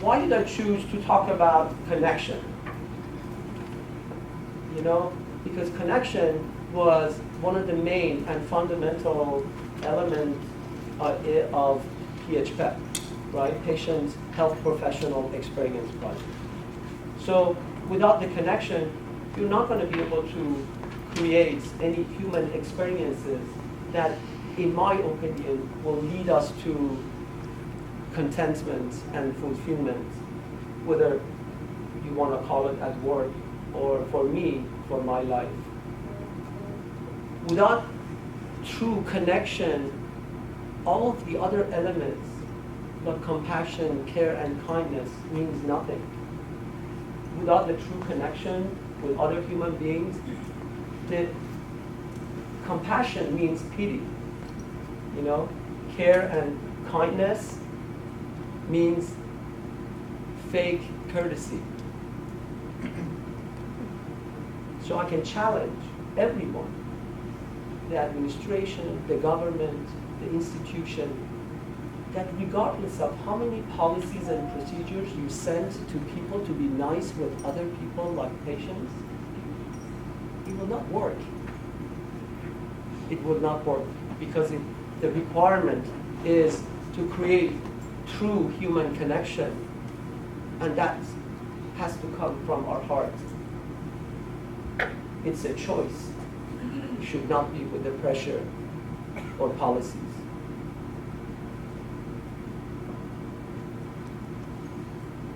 why did I choose to talk about connection? You know, because connection was one of the main and fundamental elements of PHP, right? Patient Health Professional Experience Project. So without the connection, you're not going to be able to create any human experiences that, in my opinion, will lead us to contentment and fulfillment, whether you want to call it at work or for me, for my life. Without true connection, all of the other elements, like compassion, care, and kindness, means nothing. Without the true connection with other human beings, the compassion means pity. You know, care and kindness means fake courtesy. So I can challenge everyone, the administration, the government, the institution, that regardless of how many policies and procedures you send to people to be nice with other people like patients, it will not work. It will not work because the requirement is to create true human connection, and that has to come from our heart. It's a choice. It should not be with the pressure or policies.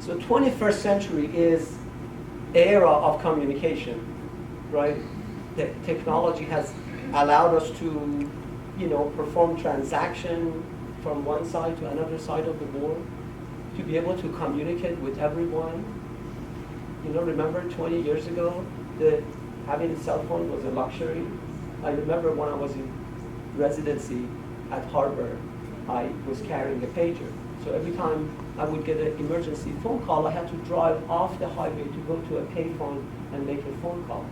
So 21st century is era of communication, right? The technology has allowed us to, you know, perform transaction from one side to another side of the world, to be able to communicate with everyone. You know, remember 20 years ago, having a cell phone was a luxury. I remember when I was in residency at Harvard, I was carrying a pager. So every time I would get an emergency phone call, I had to drive off the highway to go to a payphone and make a phone call.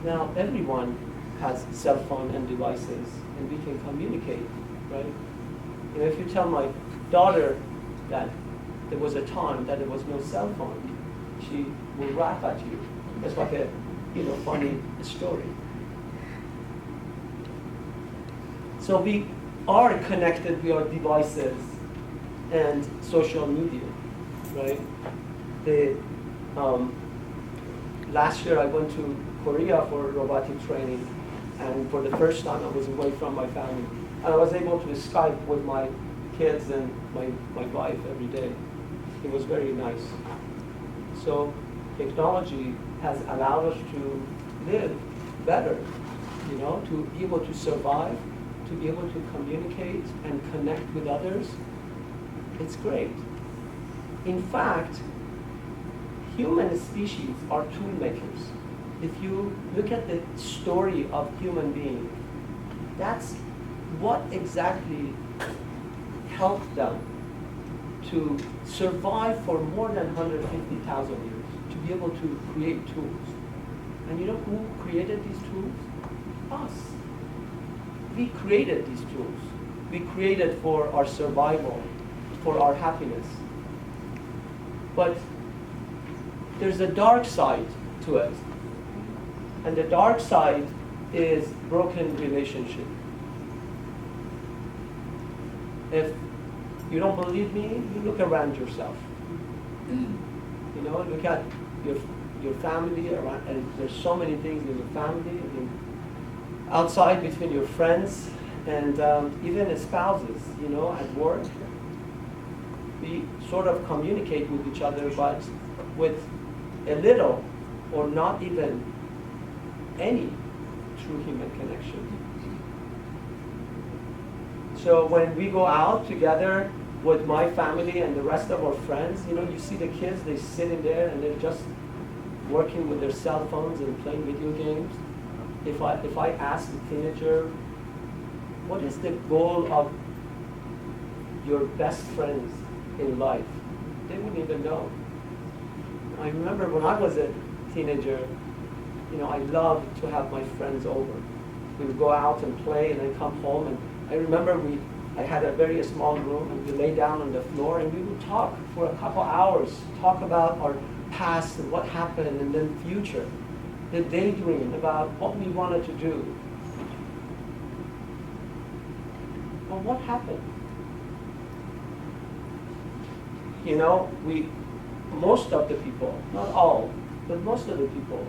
Now everyone has cell phone and devices, and we can communicate, right? You know, if you tell my daughter that there was a time that there was no cell phone, she will laugh at you. It's like a, you know, funny story. So we are connected via devices and social media, right? Last year I went to Korea for robotic training, and for the first time I was away from my family. And I was able to Skype with my kids and my wife every day. It was very nice. So technology has allowed us to live better, you know, to be able to survive, to be able to communicate and connect with others. It's great. In fact, human species are tool makers. If you look at the story of human being, that's what exactly helped them to survive for more than 150,000 years, to be able to create tools. And you know who created these tools? Us. We created these tools. We created for our survival, for our happiness. But there's a dark side to it. And the dark side is broken relationship. If you don't believe me, you look around yourself. You know, look at your family around, and there's so many things in your family, outside between your friends, and even spouses, you know, at work. We sort of communicate with each other, but with a little or not even any true human connection. So when we go out together with my family and the rest of our friends, you know, you see the kids, they sit in there and they're just working with their cell phones and playing video games. If I ask a teenager, what is the goal of your best friends in life? They wouldn't even know. I remember when I was a teenager, you know, I loved to have my friends over. We would go out and play and then come home, and I remember we I had a very small room, and we lay down on the floor, and we would talk for a couple hours, talk about our past and what happened, and then future, the daydream about what we wanted to do. Well, what happened? You know, most of the people, not all, but most of the people,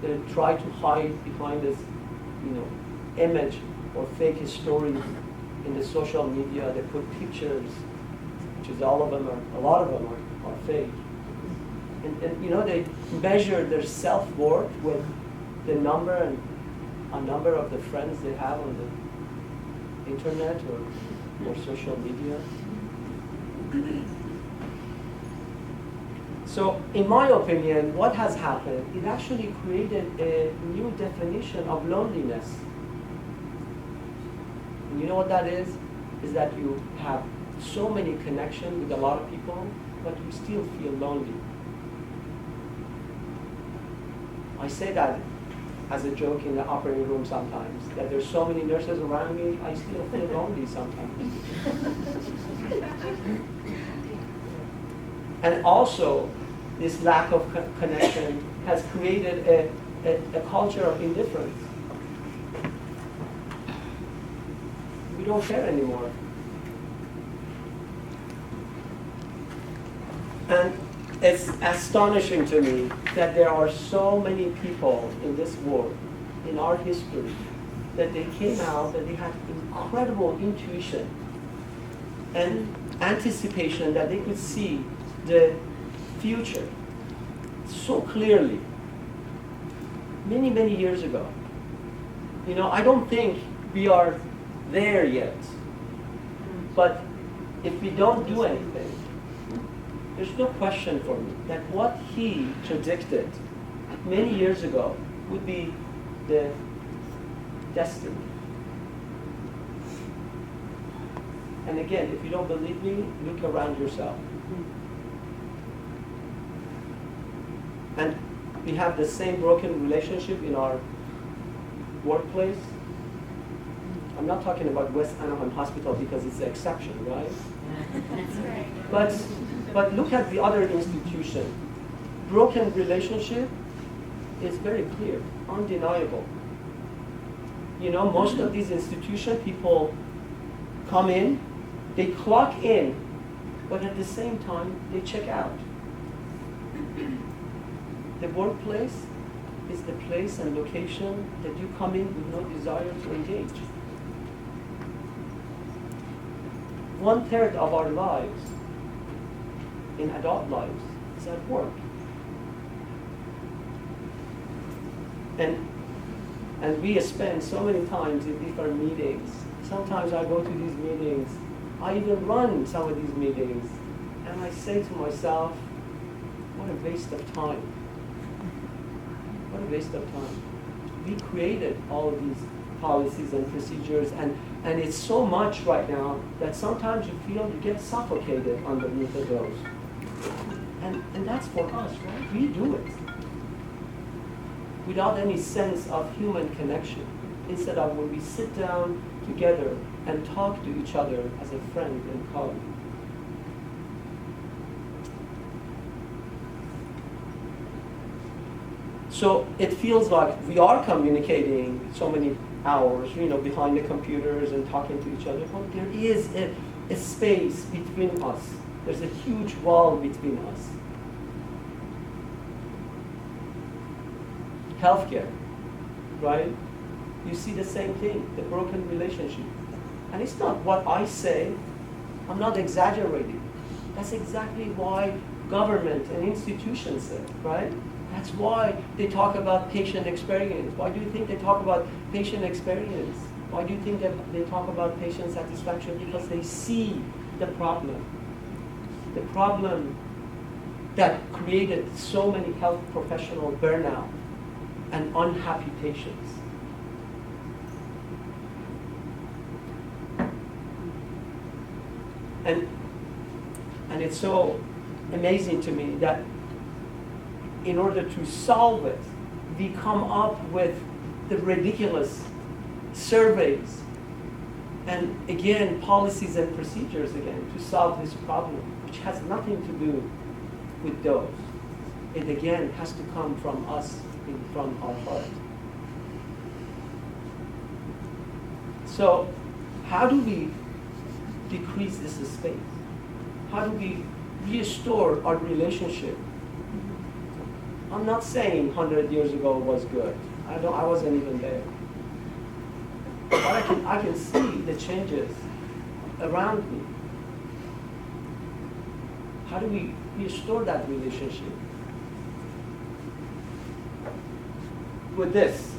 they try to hide behind this, image or fake story in the social media. They put pictures, which is all of them a lot of them are fake. And they measure their self-worth with the number of the friends they have on the internet or social media. So, in my opinion, what has happened, it actually created a new definition of loneliness. And you know what that is? Is that you have so many connections with a lot of people, but you still feel lonely. I say that as a joke in the operating room sometimes, that there's so many nurses around me, I still feel lonely sometimes. And also, this lack of connection has created a culture of indifference. We don't care anymore. And it's astonishing to me that there are so many people in this world, in our history, that they came out and they had incredible intuition and anticipation that they could see the future so clearly many, many years ago. I don't think we are there yet. But if we don't do anything, there's no question for me that what he predicted many years ago would be the destiny. And again, if you don't believe me, look around yourself. And we have the same broken relationship in our workplace. I'm not talking about West Anaheim Hospital because it's the exception, right? That's right. But look at the other institution. Broken relationship is very clear, undeniable. Most of these institutions, people come in, they clock in, but at the same time, they check out. The workplace is the place and location that you come in with no desire to engage. 1/3 of our lives, in adult lives, is at work. And we spend so many times in different meetings. Sometimes I go to these meetings, I even run some of these meetings, and I say to myself, what a waste of time. What a waste of time. We created all of these policies and procedures, and it's so much right now that sometimes you feel you get suffocated underneath of those. And that's for us, right? We do it without any sense of human connection. Instead of when we sit down together and talk to each other as a friend and colleague. So it feels like we are communicating so many hours, behind the computers and talking to each other. But there is a space between us. There's a huge wall between us. Healthcare, right? You see the same thing, the broken relationship. And it's not what I say. I'm not exaggerating. That's exactly why government and institutions say, right? That's why they talk about patient experience. Why do you think they talk about patient experience? Why do you think that they talk about patient satisfaction? Because they see the problem. The problem that created so many health professional burnout and unhappy patients. And it's so amazing to me that in order to solve it, we come up with the ridiculous surveys And again, policies and procedures again to solve this problem, which has nothing to do with those. It again has to come from us, from our heart. So how do we decrease this space? How do we restore our relationship? I'm not saying 100 years ago was good. I wasn't even there. But I can see the changes around me. How do we restore that relationship? With this.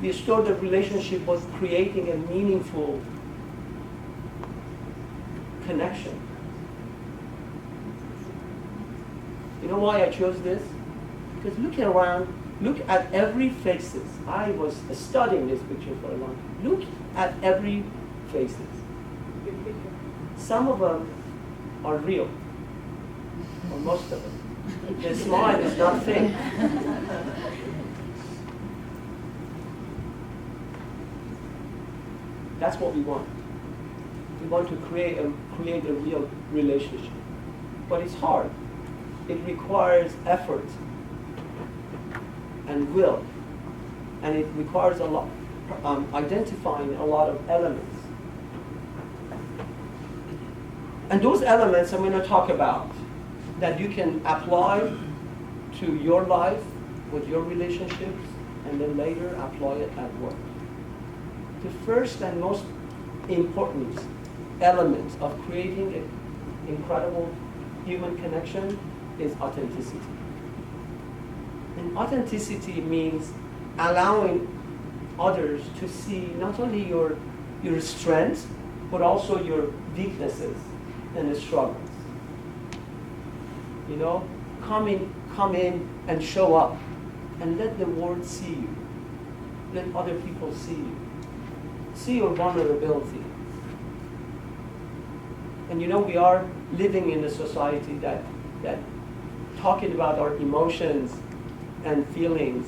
Restore the relationship was creating a meaningful connection. You know why I chose this? Because looking around, look at every faces. I was studying this picture for a long time. Look at every faces. Some of them are real, or most of them. The smile is not fake. That's what we want. We want to create a real relationship. But it's hard. It requires effort and will. And it requires a lot, identifying a lot of elements. And those elements I'm going to talk about that you can apply to your life with your relationships and then later apply it at work. The first and most important element of creating an incredible human connection is authenticity. And authenticity means allowing others to see not only your strengths, but also your weaknesses and struggles. You know, come in and show up and let the world see you. Let other people see you. See your vulnerability. And you know, we are living in a society that talking about our emotions and feelings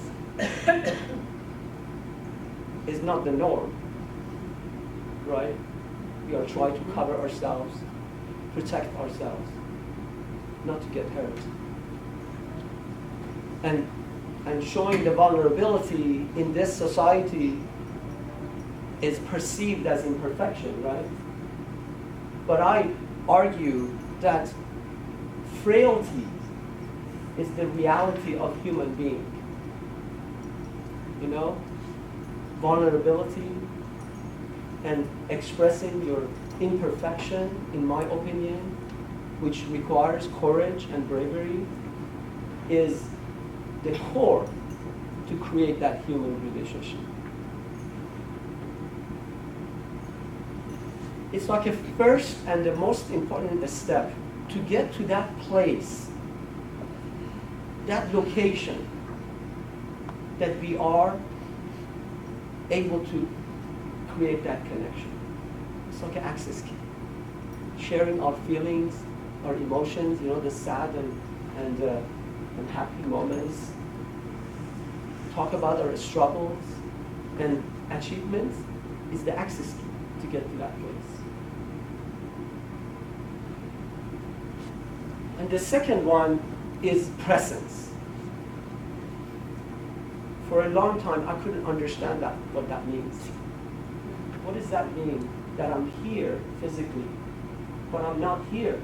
is not the norm, right? We are trying to cover ourselves, protect ourselves, not to get hurt. And showing the vulnerability in this society is perceived as imperfection, right? But I argue that frailty is the reality of human being. You know, vulnerability and expressing your imperfection, in my opinion, which requires courage and bravery, is the core to create that human relationship. It's like a first and the most important step to get to that place, that location, that we are able to create that connection. It's like an access key. Sharing our feelings, our emotions, you know, the sad and happy moments. Talk about our struggles and achievements is the access key to get to that place. And the second one is presence. For a long time, I couldn't understand what that means. What does that mean? That I'm here physically, but I'm not here.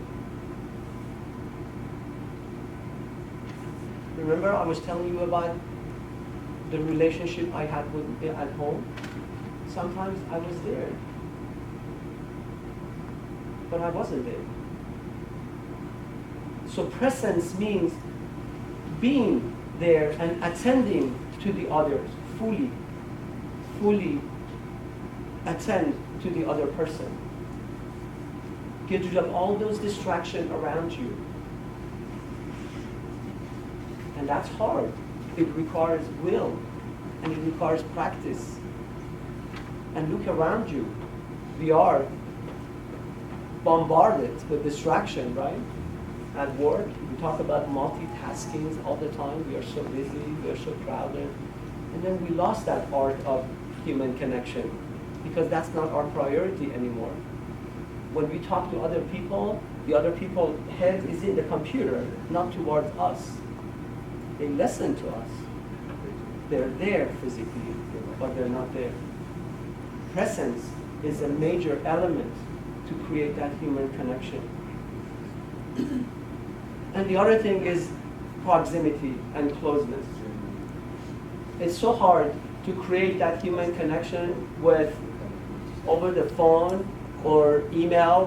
Remember I was telling you about the relationship I had at home? Sometimes I was there, but I wasn't there. So presence means being there and attending to the others, fully attend to the other person. Get rid of all those distractions around you. And that's hard. It requires will, and it requires practice. And look around you. We are bombarded with distraction, right? At work, we talk about multitasking all the time. We are so busy, we are so crowded. And then we lost that art of human connection because that's not our priority anymore. When we talk to other people, the other people's head is in the computer, not towards us. They listen to us. They're there physically, but they're not there. Presence is a major element to create that human connection. And the other thing is proximity and closeness. It's so hard to create that human connection with over the phone or email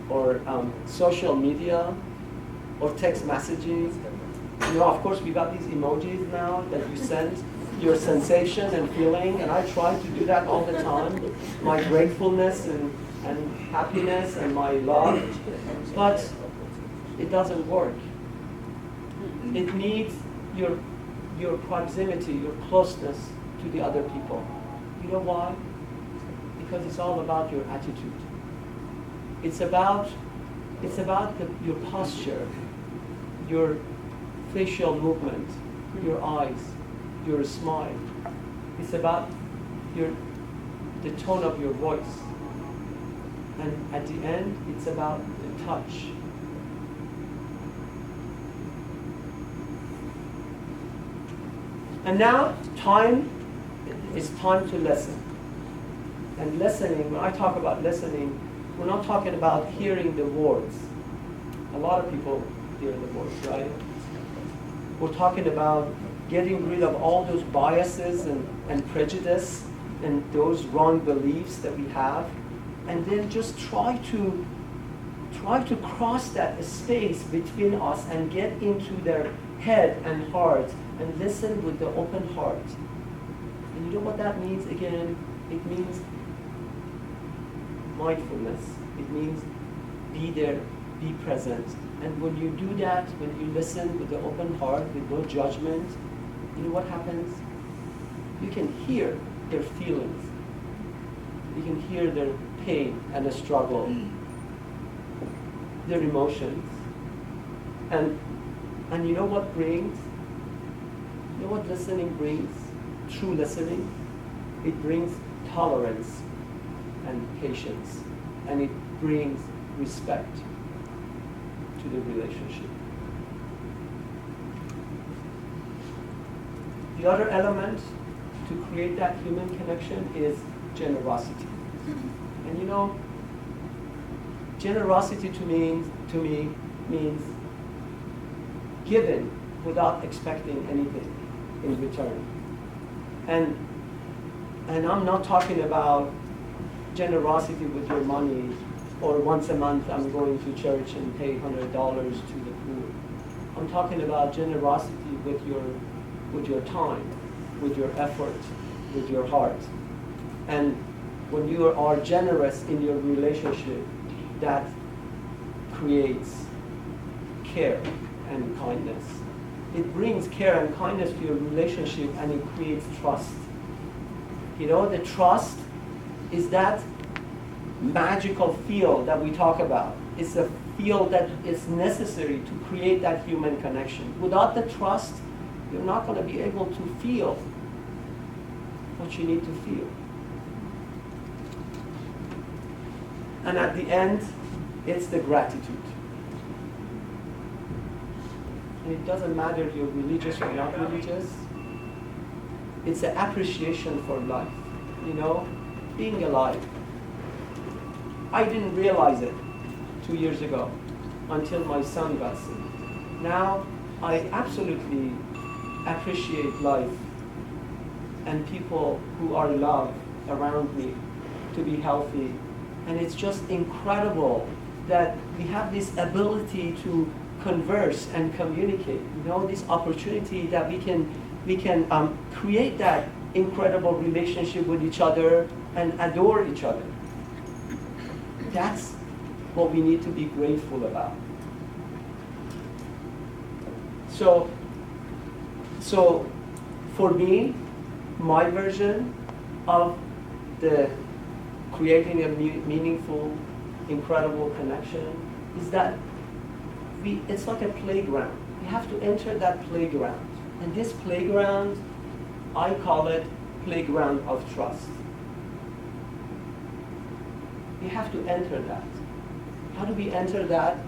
or social media or text messaging. You know, of course, we got these emojis now that you send your sensation and feeling, and I try to do that all the time, my gratefulness and happiness and my love, but it doesn't work. It needs your proximity, your closeness to the other people. You know why? Because it's all about your attitude. It's about your posture, your facial movement, your eyes, your smile. It's about the tone of your voice. And at the end, it's about the touch. And now, it's time to listen. And listening, when I talk about listening, we're not talking about hearing the words. A lot of people hear the words, right? We're talking about getting rid of all those biases and prejudice and those wrong beliefs that we have, and then just try to cross that space between us and get into their head and heart and listen with the open heart. And you know what that means again? It means mindfulness. It means be there, be present. And when you do that, when you listen with the open heart, with no judgment, you know what happens? You can hear their feelings. You can hear their pain and the struggle, their emotions. And you know what brings? You know what listening brings? True listening? It brings tolerance and patience. And it brings respect to the relationship. The other element to create that human connection is generosity. And you know, generosity to me means giving without expecting anything in return. And I'm not talking about generosity with your money, or once a month I'm going to church and pay $100 to the poor. I'm talking about generosity with your time, with your effort, with your heart. And when you are generous in your relationship, that creates care and kindness. It brings care and kindness to your relationship, and it creates trust. You know, the trust is that magical field that we talk about. It's a field that is necessary to create that human connection. Without the trust, you're not going to be able to feel what you need to feel. And at the end, it's the gratitude. And it doesn't matter if you're religious or not religious. It's an appreciation for life, you know, being alive. I didn't realize it 2 years ago until my son got sick. Now I absolutely appreciate life and people who are loved around me to be healthy. And it's just incredible that we have this ability to converse and communicate. You know, this opportunity that we can create that incredible relationship with each other and adore each other. That's what we need to be grateful about. So for me, my version of the creating a meaningful, incredible connection is that it's like a playground. We have to enter that playground. And this playground, I call it playground of trust. We have to enter that. How do we enter that?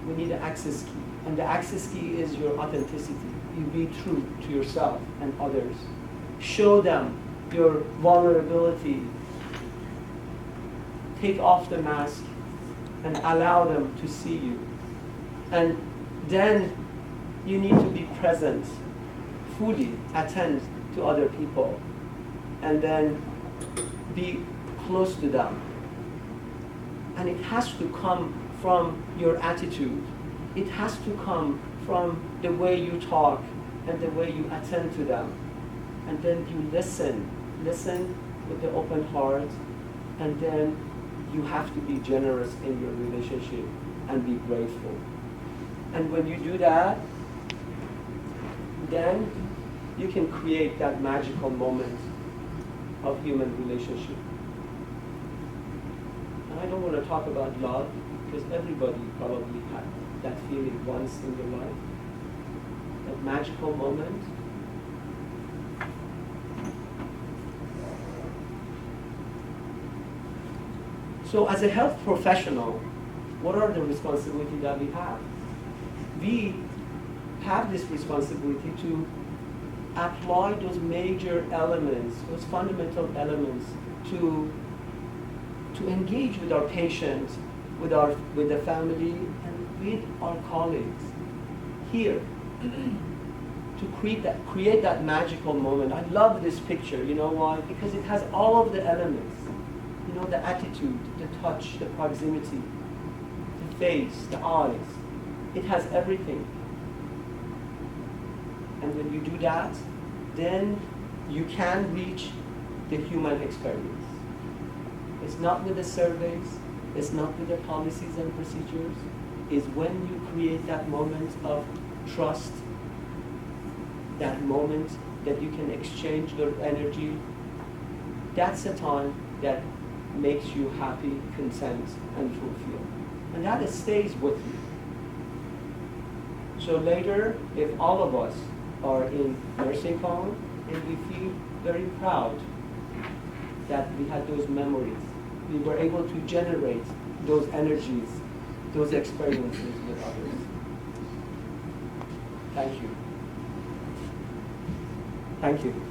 We need an access key. And the access key is your authenticity. You be true to yourself and others. Show them your vulnerability. Take off the mask and allow them to see you. And then you need to be present, fully attend to other people, and then be close to them. And it has to come from your attitude. It has to come from the way you talk and the way you attend to them. And then you listen with the open heart, and then you have to be generous in your relationship and be grateful. And when you do that, then you can create that magical moment of human relationship. And I don't want to talk about love, because everybody probably had that feeling once in their life. That magical moment. So as a health professional, what are the responsibilities that we have? We have this responsibility to apply those major elements, those fundamental elements, to engage with our patients, with the family, and with our colleagues here, to create that magical moment. I love this picture. You know why? Because it has all of the elements. You know, the attitude, the touch, the proximity, the face, the eyes. It has everything. And when you do that, then you can reach the human experience. It's not with the surveys, it's not with the policies and procedures. It's when you create that moment of trust, that moment that you can exchange your energy. That's the time that makes you happy, content, and fulfilled. And that stays with you. So later, if all of us are in nursing home, and we feel very proud that we had those memories, we were able to generate those energies, those experiences with others. Thank you. Thank you.